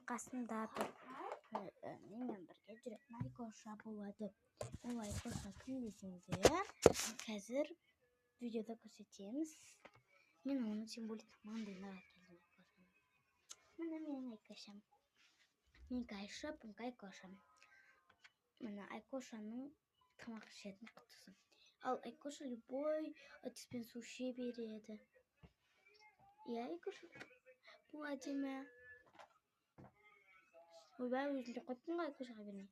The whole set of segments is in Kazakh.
қасында бір менімен бірге жүретін Айкоша болады. Ол Айкоша кім десеңдер, қазір видеода көрсетеміз. Мен оны тем более маңдайына келдім Айкошаны. Міне менің Айкошам. Менің Айша, бұнка Айкоша. Міне Айкошаның тамақ ішетін құтысы. Ал Айкоша любой әдіспен су іше береді. Иә, Айкоша? Бұл әдемі. Ойбай, өзінде қойыппын ғой Айкошаға бермей.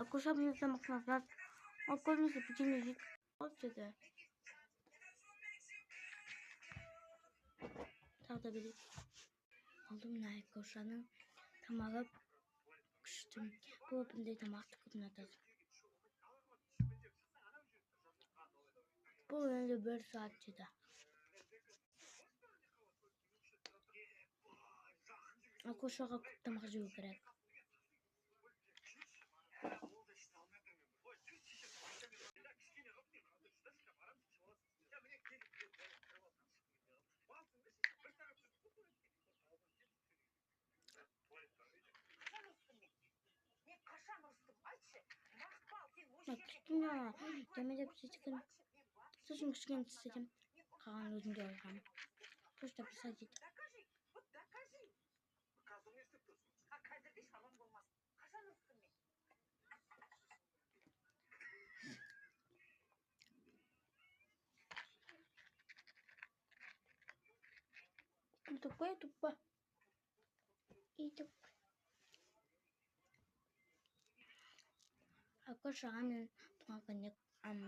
Айкоша бұны тамақтан азат. Айкошасы печенье жейді. Ол деді. Тағы да берейік. Алдым мына Айкошаның тамағы күшті. Бұл бұндай тамақты көп ұнатады. Бұл енді 1 сағат жеді. Айкошаға көп тамақ жеу керек. Кішкене демедеп сөйткен. Сосын кішкене тістедім. Қалған өзімде алғам. Просто посадить. Тупой, тупо. И туп. Айкошаға мен туған күніне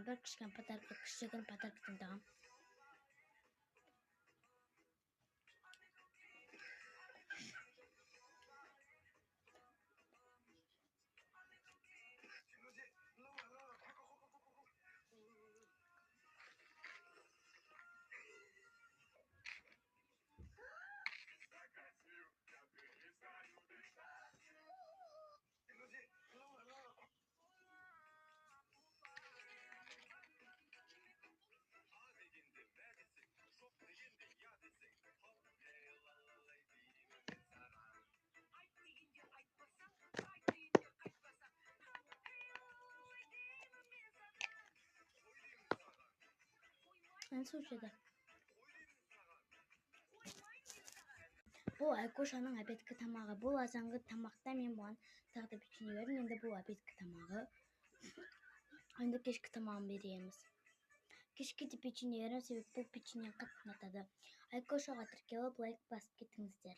бір кішкене подарка, кішігірім подарка таңдағам. Слушайте. Бұл Айкошаның обедкі тамағы. Бұл азанғы тамақта мен бұған тағы да печенье бердім. Енді бұл обедкі тамағы. Енді кешкі тамағын береміз. Кешкі де печенье береміз, себебі бұл печенье қатты ұнатады. Айкошаға тіркеліп лайк басып кетіңіздер.